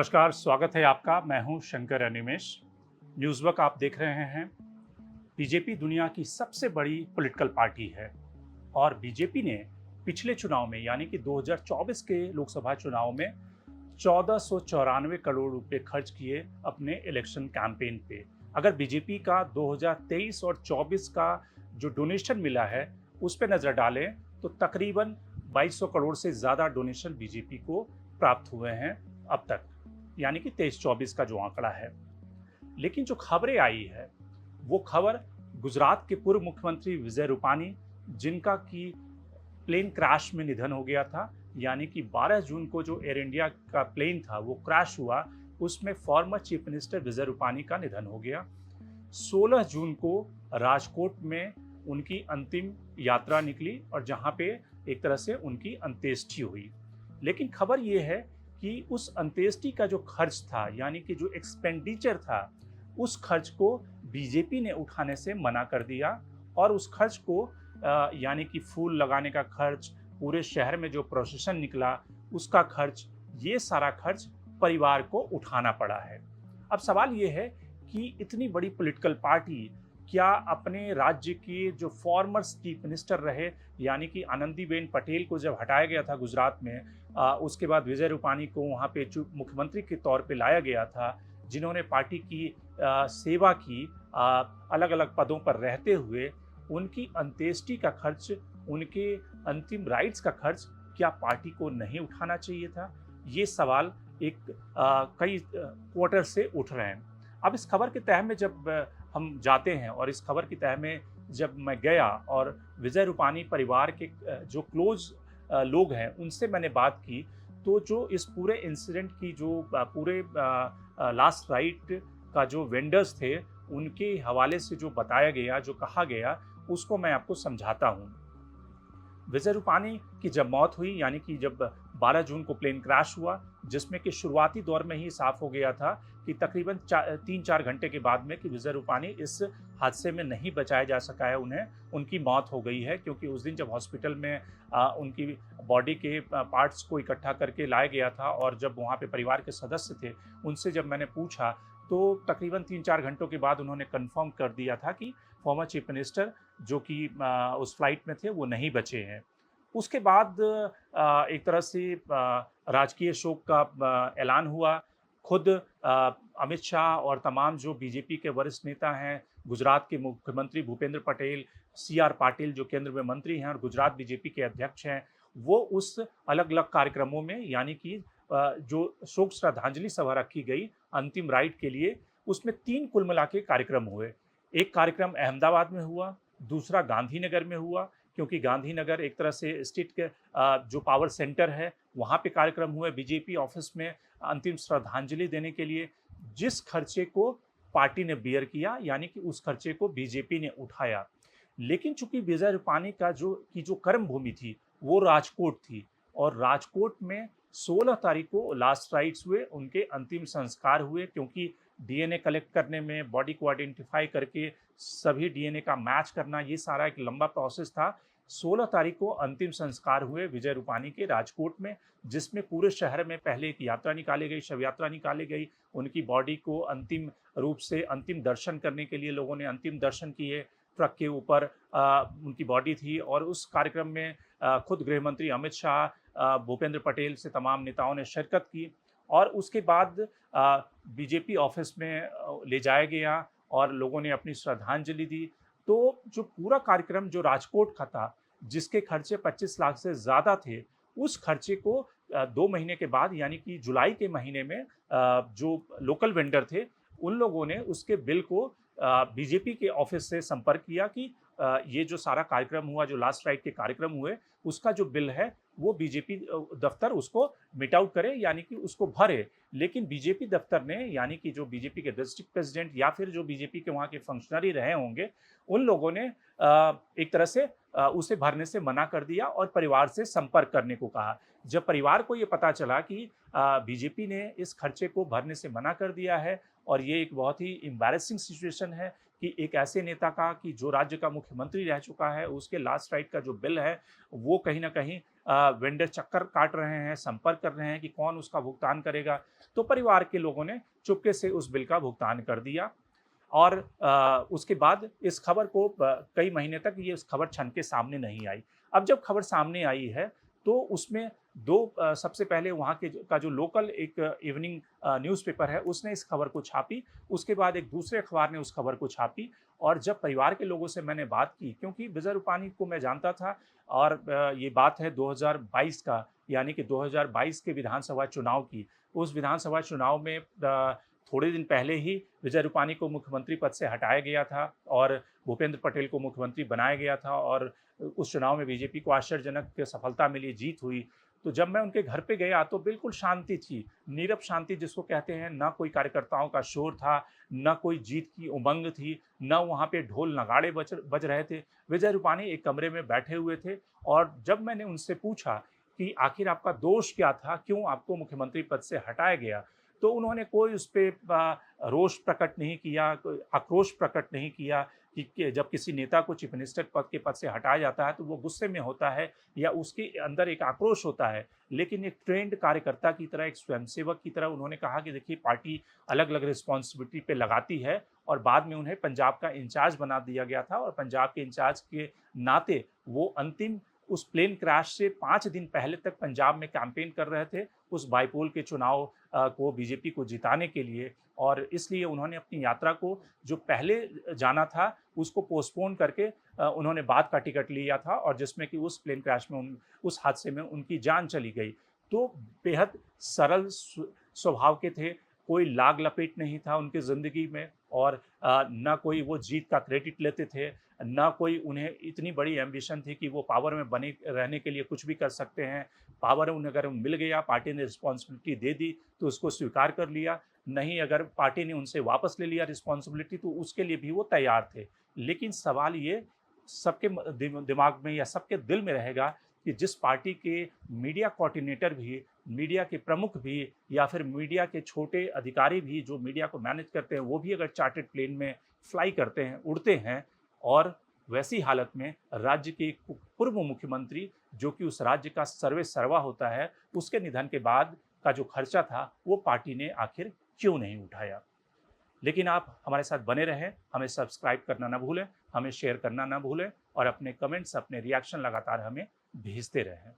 नमस्कार, स्वागत है आपका। मैं हूं शंकर अनिमेश। न्यूज़वर्क आप देख रहे हैं। बीजेपी दुनिया की सबसे बड़ी पॉलिटिकल पार्टी है और बीजेपी ने पिछले चुनाव में यानी कि 2024 के लोकसभा चुनाव में 1494 करोड़ रुपए खर्च किए अपने इलेक्शन कैंपेन पे। अगर बीजेपी का 2023 और 24 का जो डोनेशन मिला है उस पे नज़र डालें तो तकरीबन 2200 करोड़ से ज़्यादा डोनेशन बीजेपी को प्राप्त हुए हैं अब तक, यानी कि 23-24 का जो आंकड़ा है। लेकिन जो खबरें आई है वो खबर गुजरात के पूर्व मुख्यमंत्री विजय रूपानी, जिनका की प्लेन क्रैश में निधन हो गया था, यानी कि 12 जून को जो एयर इंडिया का प्लेन था वो क्रैश हुआ, उसमें former chief minister Vijay Rupani का निधन हो गया। 16 जून को राजकोट में उनकी अंतिम यात्रा निकली और जहां पे एक तरह से उनकी अंत्येष्टि हुई। लेकिन खबर ये है कि उस अंत्येष्टि का जो खर्च था, यानी कि जो एक्सपेंडिचर था, उस खर्च को बीजेपी ने उठाने से मना कर दिया और उस खर्च को यानी कि फूल लगाने का खर्च, पूरे शहर में जो प्रोसेशन निकला उसका खर्च, ये सारा खर्च परिवार को उठाना पड़ा है। अब सवाल ये है कि इतनी बड़ी पॉलिटिकल पार्टी क्या अपने राज्य के जो फॉर्मर चीफ मिनिस्टर रहे, यानी कि आनंदीबेन पटेल को जब हटाया गया था गुजरात में, उसके बाद विजय रूपानी को वहाँ पे मुख्यमंत्री के तौर पे लाया गया था, जिन्होंने पार्टी की सेवा की अलग अलग पदों पर रहते हुए, उनकी अंत्येष्टि का खर्च, उनके अंतिम राइट्स का खर्च क्या पार्टी को नहीं उठाना चाहिए था? ये सवाल कई क्वार्टर से उठ रहे हैं। अब इस खबर के तह में जब हम जाते हैं और इस खबर की तह में जब मैं गया और विजय रूपानी परिवार के जो क्लोज लोग हैं उनसे मैंने बात की, तो जो इस पूरे इंसिडेंट की जो पूरे लास्ट राइट का जो वेंडर्स थे उनके हवाले से जो बताया गया, जो कहा गया, उसको मैं आपको समझाता हूँ। विजय रूपानी की जब मौत हुई, यानी कि जब 12 जून को प्लेन क्रैश हुआ, जिसमें कि शुरुआती दौर में ही साफ हो गया था कि तकरीबन 3-4 घंटे के बाद में कि विजय रूपानी इस हादसे में नहीं बचाया जा सका है, उनकी मौत हो गई है। क्योंकि उस दिन जब हॉस्पिटल में उनकी बॉडी के पार्ट्स को इकट्ठा करके लाया गया था और जब वहाँ पे परिवार के सदस्य थे, उनसे जब मैंने पूछा तो तकरीबन 3-4 घंटों के बाद उन्होंने कन्फर्म कर दिया था कि फॉर्मर चीफ मिनिस्टर जो कि उस फ्लाइट में थे वो नहीं बचे हैं। उसके बाद एक तरह से राजकीय शोक का ऐलान हुआ। खुद अमित शाह और तमाम जो बीजेपी के वरिष्ठ नेता हैं, गुजरात के मुख्यमंत्री भूपेंद्र पटेल, CR पाटिल जो केंद्र में मंत्री हैं और गुजरात बीजेपी के अध्यक्ष हैं, वो उस अलग-अलग कार्यक्रमों में, यानी कि जो शोक श्रद्धांजलि सभा रखी गई अंतिम राइट के लिए, उसमें 3 कुल मिला के कार्यक्रम हुए। एक कार्यक्रम अहमदाबाद में हुआ, दूसरा गांधीनगर में हुआ, क्योंकि गांधीनगर एक तरह से स्टेट के जो पावर सेंटर है, वहाँ पे कार्यक्रम हुए बीजेपी ऑफिस में अंतिम श्रद्धांजलि देने के लिए। जिस खर्चे को पार्टी ने बियर किया, यानी कि उस खर्चे को बीजेपी ने उठाया। लेकिन चूंकि विजय रूपानी का जो कर्म भूमि थी वो राजकोट थी और राजकोट में 16 तारीख को लास्ट राइट्स हुए, उनके अंतिम संस्कार हुए। क्योंकि डीएनए कलेक्ट करने में, बॉडी को आइडेंटिफाई करके सभी डीएनए का मैच करना, ये सारा एक लंबा प्रोसेस था। 16 तारीख को अंतिम संस्कार हुए विजय रूपानी के राजकोट में, जिसमें पूरे शहर में पहले एक यात्रा निकाली गई, शव यात्रा निकाली गई। उनकी बॉडी को अंतिम रूप से अंतिम दर्शन करने के लिए लोगों ने अंतिम दर्शन किए। ट्रक के ऊपर उनकी बॉडी थी और उस कार्यक्रम में खुद गृह मंत्री अमित शाह, भूपेंद्र पटेल से तमाम नेताओं ने शिरकत की और उसके बाद बीजेपी ऑफिस में ले जाया गया और लोगों ने अपनी श्रद्धांजलि दी। तो जो पूरा कार्यक्रम जो राजकोट का था, जिसके खर्चे 25 लाख से ज़्यादा थे, उस खर्चे को 2 महीने के बाद, यानी कि जुलाई के महीने में जो लोकल वेंडर थे, उन लोगों ने उसके बिल को बीजेपी के ऑफिस से संपर्क किया कि ये जो सारा कार्यक्रम हुआ, जो लास्ट राइट के कार्यक्रम हुए, उसका जो बिल है वो बीजेपी दफ्तर उसको मिट आउट करे, यानी कि उसको भरे। लेकिन बीजेपी दफ्तर ने, यानी कि जो बीजेपी के डिस्ट्रिक्ट प्रेसिडेंट या फिर जो बीजेपी के वहाँ के फंक्शनरी रहे होंगे, उन लोगों ने एक तरह से उसे भरने से मना कर दिया और परिवार से संपर्क करने को कहा। जब परिवार को ये पता चला कि बीजेपी ने इस खर्चे को भरने से मना कर दिया है और ये एक बहुत ही एम्बैरेसिंग सिचुएशन है कि एक ऐसे नेता का कि जो राज्य का मुख्यमंत्री रह चुका है, उसके लास्ट राइट का जो बिल है, वो कहीं न कहीं वेंडर चक्कर काट रहे हैं, संपर्क कर रहे हैं कि कौन उसका भुगतान करेगा। तो परिवार के लोगों ने चुपके से उस बिल का भुगतान कर दिया और उसके बाद इस खबर को कई महीने तक ये उस खबर छन के सामने नहीं आई। अब जब खबर सामने आई है, तो उसमें 2 सबसे पहले वहाँ के जो लोकल एक इवनिंग न्यूज़पेपर है, उसने इस खबर को छापी। उसके बाद एक दूसरे अखबार ने उस खबर को छापी और जब परिवार के लोगों से मैंने बात की, क्योंकि विजय रूपाणी को मैं जानता था और ये बात है 2022 का, यानी कि 2022 के विधानसभा चुनाव की। उस विधानसभा चुनाव में थोड़े दिन पहले ही विजय रूपाणी को मुख्यमंत्री पद से हटाया गया था और भूपेंद्र पटेल को मुख्यमंत्री बनाया गया था और उस चुनाव में बीजेपी को आश्चर्यजनक सफलता मिली, जीत हुई। तो जब मैं उनके घर पे गया तो बिल्कुल शांति थी, नीरव शांति जिसको कहते हैं, ना कोई कार्यकर्ताओं का शोर था, ना कोई जीत की उमंग थी, ना वहाँ पे ढोल नगाड़े बज रहे थे। विजय रूपाणी एक कमरे में बैठे हुए थे और जब मैंने उनसे पूछा कि आखिर आपका दोष क्या था, क्यों आपको मुख्यमंत्री पद से हटाया गया? तो उन्होंने कोई उस पे रोष प्रकट नहीं किया, कोई आक्रोश प्रकट नहीं किया कि जब किसी नेता को चीफ मिनिस्टर पद से हटाया जाता है तो वो गुस्से में होता है या उसके अंदर एक आक्रोश होता है। लेकिन एक ट्रेंड कार्यकर्ता की तरह, एक स्वयंसेवक की तरह उन्होंने कहा कि देखिए, पार्टी अलग-अलग रिस्पॉन्सिबिलिटी पे लगाती है और बाद में उन्हें पंजाब का इंचार्ज बना दिया गया था और पंजाब के इंचार्ज के नाते वो अंतिम उस प्लेन क्रैश से 5 दिन पहले तक पंजाब में कैंपेन कर रहे थे, उस बाईपोल के चुनाव को बीजेपी को जिताने के लिए। और इसलिए उन्होंने अपनी यात्रा को, जो पहले जाना था, उसको पोस्टपोन करके उन्होंने बाद का टिकट लिया था और जिसमें कि उस प्लेन क्रैश में उस हादसे में उनकी जान चली गई। तो बेहद सरल स्वभाव के थे, कोई लाग लपेट नहीं था उनकी ज़िंदगी में और ना कोई वो जीत का क्रेडिट लेते थे, ना कोई उन्हें इतनी बड़ी एम्बिशन थी कि वो पावर में बने रहने के लिए कुछ भी कर सकते हैं। पावर उन्हें अगर मिल गया, पार्टी ने रिस्पॉन्सिबिलिटी दे दी तो उसको स्वीकार कर लिया, नहीं अगर पार्टी ने उनसे वापस ले लिया रिस्पॉन्सिबिलिटी तो उसके लिए भी वो तैयार थे। लेकिन सवाल ये सबके दिमाग में या सबके दिल में रहेगा कि जिस पार्टी के मीडिया कोऑर्डिनेटर भी, मीडिया के प्रमुख भी या फिर मीडिया के छोटे अधिकारी भी जो मीडिया को मैनेज करते हैं, वो भी अगर चार्टर्ड प्लेन में फ्लाई करते हैं, उड़ते हैं और वैसी हालत में राज्य के एक पूर्व मुख्यमंत्री, जो कि उस राज्य का सर्वे सर्वा होता है, उसके निधन के बाद का जो खर्चा था, वो पार्टी ने आखिर क्यों नहीं उठाया? लेकिन आप हमारे साथ बने रहें, हमें सब्सक्राइब करना ना भूलें, हमें शेयर करना ना भूलें और अपने कमेंट्स, अपने रिएक्शन लगातार हमें भेजते रहें।